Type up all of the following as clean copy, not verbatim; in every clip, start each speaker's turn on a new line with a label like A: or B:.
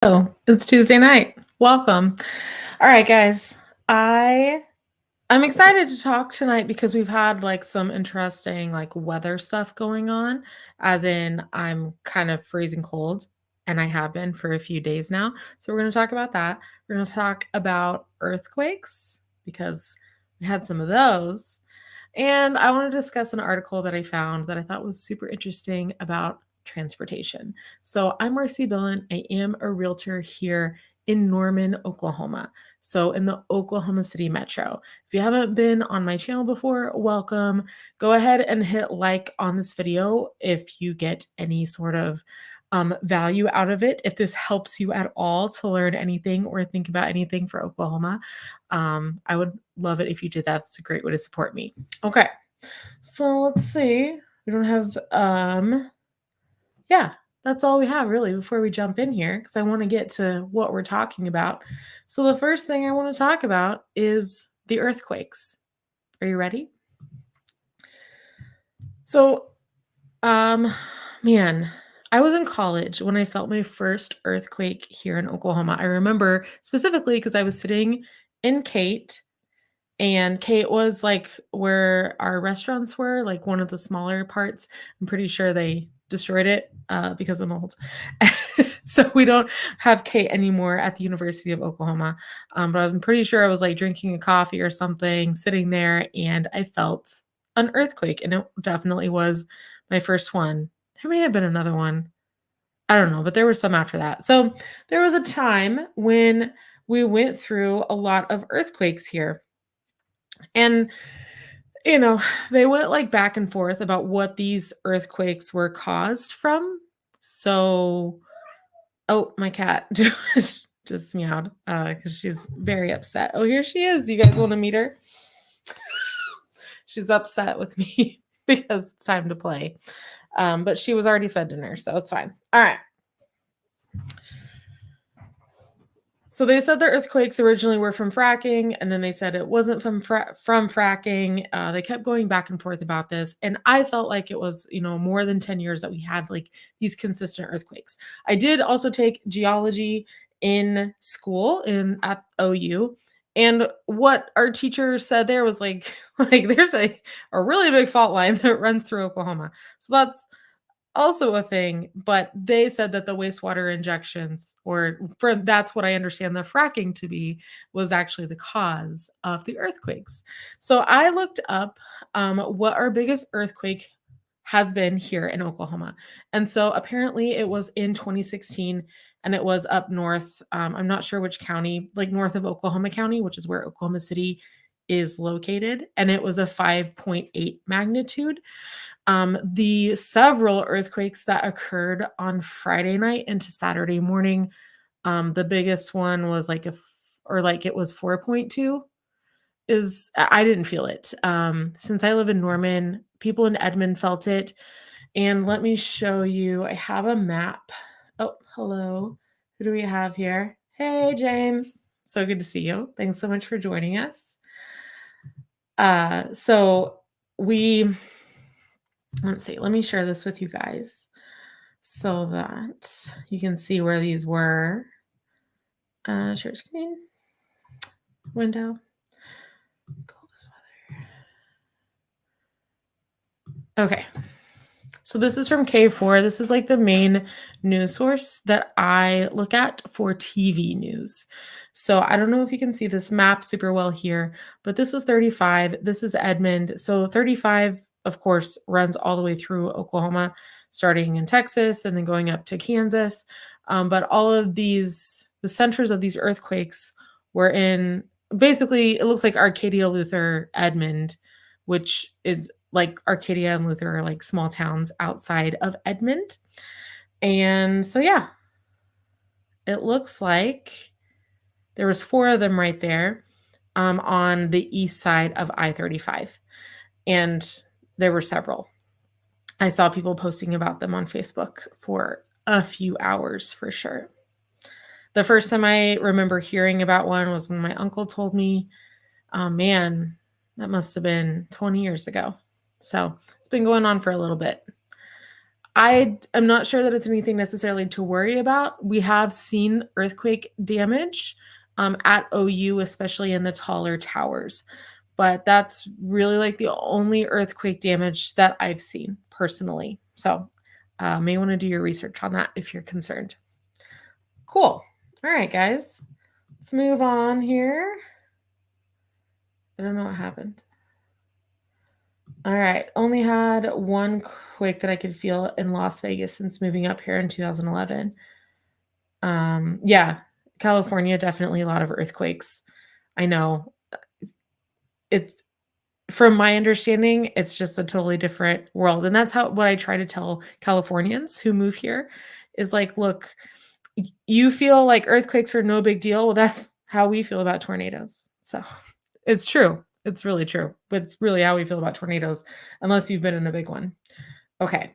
A: Oh, it's Tuesday night. Welcome. All right, guys. I'm excited to talk tonight because we've had like some interesting like weather stuff going on. As in, I'm kind of freezing cold, and I have been for a few days now. So we're going to talk about that. We're going to talk about earthquakes because we had some of those. And I want to discuss an article that I found that I thought was super interesting about transportation. So I'm Marcie Billen. I am a realtor here in Norman, Oklahoma. So in the Oklahoma City metro. If you haven't been on my channel before, welcome. Go ahead and hit like on this video if you get any sort of value out of it. If this helps you at all to learn anything or think about anything for Oklahoma, I would love it if you did that. It's a great way to support me. Okay, so let's see. We don't have, yeah, that's all we have really before we jump in here because I want to get to what we're talking about. So the first thing I want to talk about is the earthquakes. Are you ready? So, man, I was in college when I felt my first earthquake here in Oklahoma. I remember specifically because I was sitting in Kate, and Kate was like where our restaurants were, like one of the smaller parts. I'm pretty sure they destroyed it because of mold. So we don't have Kate anymore at the University of Oklahoma. But I'm pretty sure I was like drinking a coffee or something, sitting there, and I felt an earthquake. And it definitely was my first one. There may have been another one. I don't know, but there were some after that. So there was a time when we went through a lot of earthquakes here. And, you know, they went like back and forth about what these earthquakes were caused from. So, oh, my cat just meowed because she's very upset. Oh, here she is. You guys want to meet her? She's upset with me because it's time to play. But she was already fed dinner, so it's fine. All right. So they said the earthquakes originally were from fracking, and then they said it wasn't from fracking. They kept going back and forth about this, and I felt like it was, more than 10 years that we had like these consistent earthquakes. I did also take geology in school at OU, and what our teacher said there was like like there's a really big fault line that runs through Oklahoma. So that's also a thing, but they said that the wastewater injections, that's what I understand the fracking to be, was actually the cause of the earthquakes. So I looked up what our biggest earthquake has been here in Oklahoma. And so apparently it was in 2016, and it was up north. I'm not sure which county, like north of Oklahoma County, which is where Oklahoma City is located. And it was a 5.8 magnitude. The several earthquakes that occurred on Friday night into Saturday morning, the biggest one was it was 4.2. I didn't feel it. Since I live in Norman, people in Edmond felt it. And let me show you, I have a map. Oh, hello. Who do we have here? Hey, James. So good to see you. Thanks so much for joining us. So let's see, let me share this with you guys so that you can see where these were. Share screen, window, coldest weather. Okay, so this is from K4. This is like the main news source that I look at for TV news. So I don't know if you can see this map super well here, but this is 35. This is Edmond. So 35, of course, runs all the way through Oklahoma, starting in Texas and then going up to Kansas. But all of the centers of these earthquakes were in, basically, it looks like Arcadia, Luther, Edmond, which is like Arcadia and Luther are like small towns outside of Edmond. And so, yeah, it looks like there was 4 of them right there on the east side of I-35. And there were several. I saw people posting about them on Facebook for a few hours for sure. The first time I remember hearing about one was when my uncle told me. Oh, man, that must have been 20 years ago. So it's been going on for a little bit. I am not sure that it's anything necessarily to worry about. We have seen earthquake damage at OU, especially in the taller towers. But that's really like the only earthquake damage that I've seen personally. So may want to do your research on that if you're concerned. Cool. All right, guys. Let's move on here. I don't know what happened. All right. Only had one quake that I could feel in Las Vegas since moving up here in 2011. Yeah, California, definitely a lot of earthquakes. I know. It's from my understanding, it's just a totally different world. And that's what I try to tell Californians who move here is like, look, you feel like earthquakes are no big deal. Well, that's how we feel about tornadoes. So it's true. It's really true. But it's really how we feel about tornadoes, unless you've been in a big one. Okay.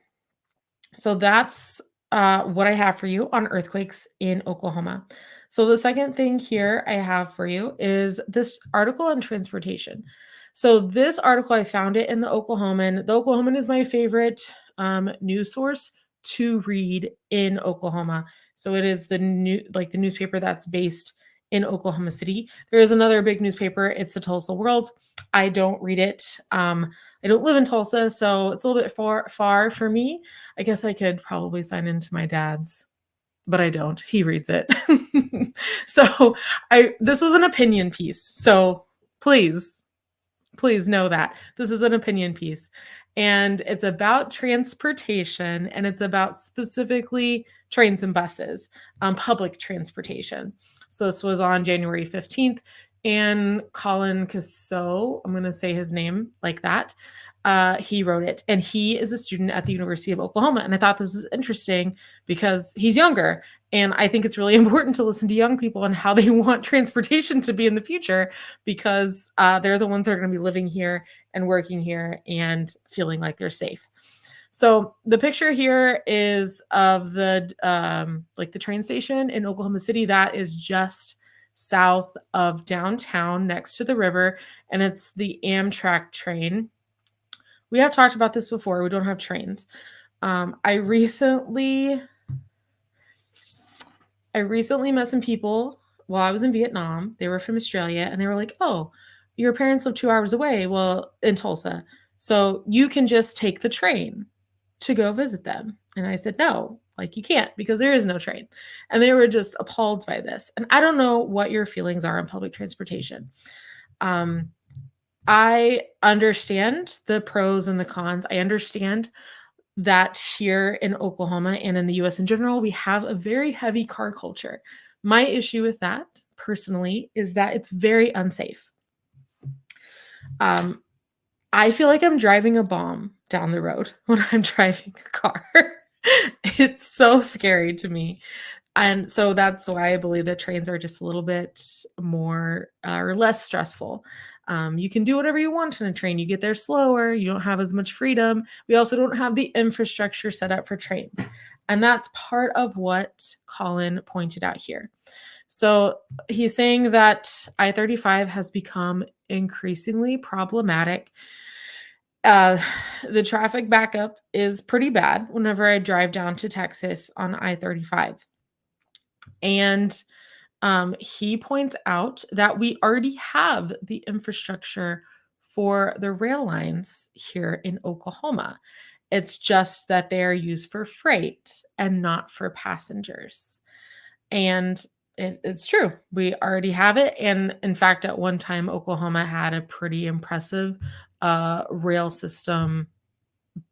A: So that's what I have for you on earthquakes in Oklahoma. So the second thing here I have for you is this article on transportation. So this article, I found it in the Oklahoman. The Oklahoman is my favorite news source to read in Oklahoma. So it is the the newspaper that's based in Oklahoma City. There is another big newspaper. It's the Tulsa World. I don't read it. I don't live in Tulsa, so it's a little bit far for me. I guess I could probably sign into my dad's, but I don't. He reads it. So this was an opinion piece. So please know that this is an opinion piece, and it's about transportation, and it's about specifically trains and buses, public transportation. So this was on January 15th, and Colin Casso, I'm going to say his name like that, he wrote it, and he is a student at the University of Oklahoma. And I thought this was interesting because he's younger, and I think it's really important to listen to young people and how they want transportation to be in the future, because they're the ones that are going to be living here and working here and feeling like they're safe. So the picture here is of the the train station in Oklahoma City that is just south of downtown next to the river, and it's the Amtrak train. We have talked about this before. We don't have trains. I recently met some people while I was in Vietnam. They were from Australia, and they were like, "Oh, your parents live 2 hours away, well, in Tulsa. So you can just take the train to go visit them." And I said, "No, like you can't, because there is no train." And they were just appalled by this. And I don't know what your feelings are on public transportation. I understand the pros and the cons. I understand that here in Oklahoma and in the US in general, we have a very heavy car culture. My issue with that personally is that it's very unsafe. I feel like I'm driving a bomb down the road when I'm driving a car. It's so scary to me. And so that's why I believe that trains are just a little bit more or less stressful. You can do whatever you want on a train. You get there slower. You don't have as much freedom. We also don't have the infrastructure set up for trains. And that's part of what Colin pointed out here. So he's saying that I-35 has become increasingly problematic. The traffic backup is pretty bad whenever I drive down to Texas on I-35. And he points out that we already have the infrastructure for the rail lines here in Oklahoma. It's just that they are used for freight and not for passengers. And it's true. We already have it. And in fact, at one time, Oklahoma had a pretty impressive rail system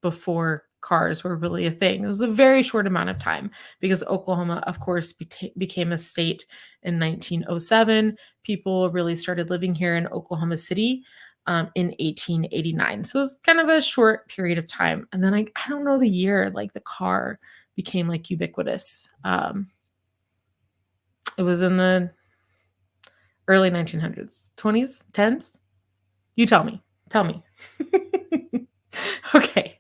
A: before cars were really a thing. It was a very short amount of time because Oklahoma, of course, became a state in 1907. People really started living here in Oklahoma City in 1889. So it was kind of a short period of time. And then I don't know the year, like the car became like ubiquitous. It was in the early 1900s, 20s, 10s. You tell me. Tell me. Okay.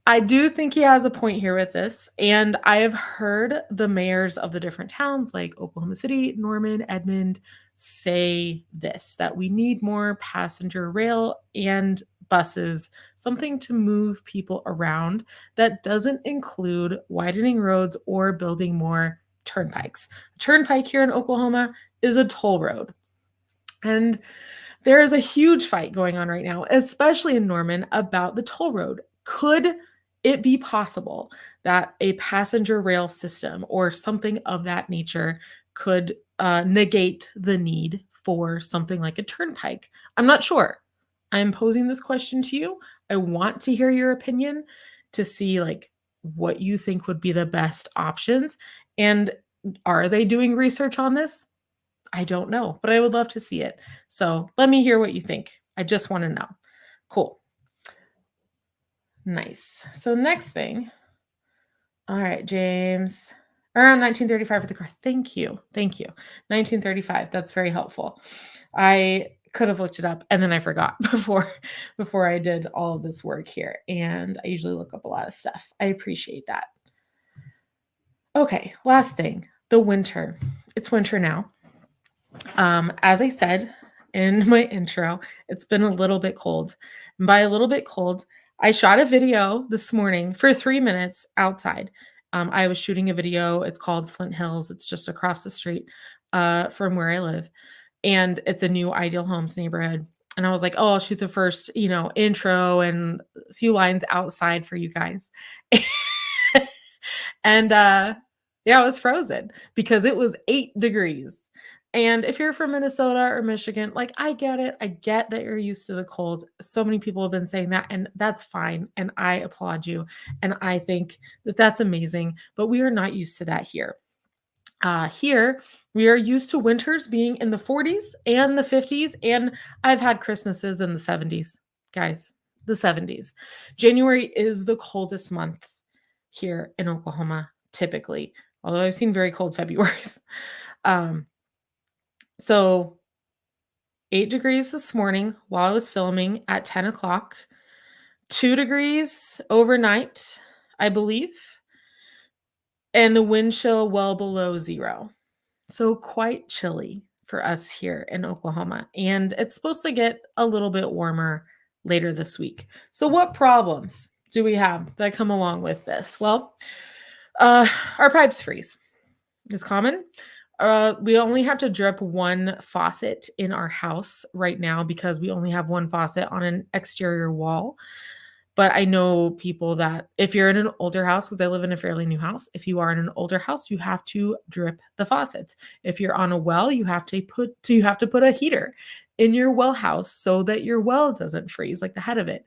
A: I do think he has a point here with this. And I have heard the mayors of the different towns like Oklahoma City, Norman, Edmond say this, that we need more passenger rail and buses, something to move people around that doesn't include widening roads or building more turnpikes. A turnpike here in Oklahoma is a toll road. And there is a huge fight going on right now, especially in Norman, about the toll road. Could it be possible that a passenger rail system or something of that nature could negate the need for something like a turnpike? I'm not sure. I'm posing this question to you. I want to hear your opinion to see like what you think would be the best options. And are they doing research on this? I don't know, but I would love to see it. So let me hear what you think. I just want to know. Cool. Nice. So next thing. All right, James. Around 1935 for the car. Thank you. Thank you. 1935. That's very helpful. I could have looked it up and then I forgot before I did all of this work here. And I usually look up a lot of stuff. I appreciate that. Okay, last thing. The winter. It's winter now. As I said in my intro, it's been a little bit cold. And by a little bit cold, I shot a video this morning for 3 minutes outside. I was shooting a video. It's called Flint Hills. It's just across the street from where I live. And it's a new Ideal Homes neighborhood. And I was like, oh, I'll shoot the first, intro and a few lines outside for you guys. And yeah, it was frozen because it was 8 degrees. And if you're from Minnesota or Michigan, like I get it. I get that you're used to the cold. So many people have been saying that, and that's fine. And I applaud you. And I think that that's amazing. But we are not used to that here. Here, we are used to winters being in the 40s and the 50s. And I've had Christmases in the 70s, guys, the 70s. January is the coldest month here in Oklahoma, typically, although I've seen very cold Februarys. So 8 degrees this morning while I was filming at 10 o'clock, 2 degrees overnight, I believe, and the wind chill well below 0. So quite chilly for us here in Oklahoma. And it's supposed to get a little bit warmer later this week. So what problems do we have that come along with this? Well, our pipes freeze. It's common. We only have to drip one faucet in our house right now because we only have one faucet on an exterior wall. But I know people that if you're in an older house, because I live in a fairly new house, if you are in an older house, you have to drip the faucets. If you're on a well, you have to put a heater in your well house so that your well doesn't freeze, like the head of it.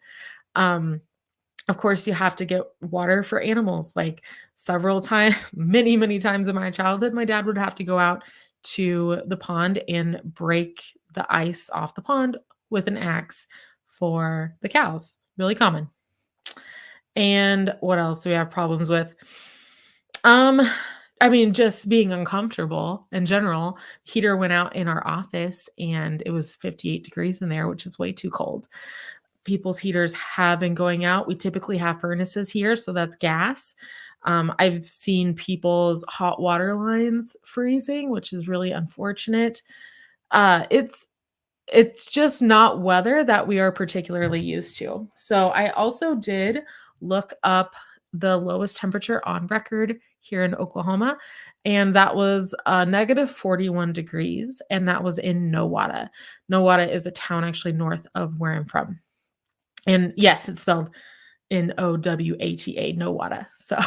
A: Of course, you have to get water for animals. Like several times, many times in my childhood, my dad would have to go out to the pond and break the ice off the pond with an axe for the cows. Really common. And what else do we have problems with? Just being uncomfortable in general. Heater went out in our office and it was 58 degrees in there, which is way too cold. People's heaters have been going out. We typically have furnaces here, so that's gas. I've seen people's hot water lines freezing, which is really unfortunate. It's just not weather that we are particularly used to. So I also did look up the lowest temperature on record here in Oklahoma, and that was negative 41 degrees, and that was in Nowata. Nowata is a town actually north of where I'm from. And yes, it's spelled Nowata, Nowata. So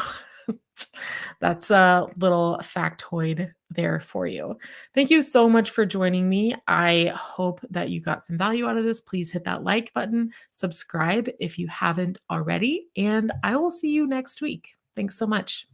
A: that's a little factoid there for you. Thank you so much for joining me. I hope that you got some value out of this. Please hit that like button, subscribe if you haven't already, and I will see you next week. Thanks so much.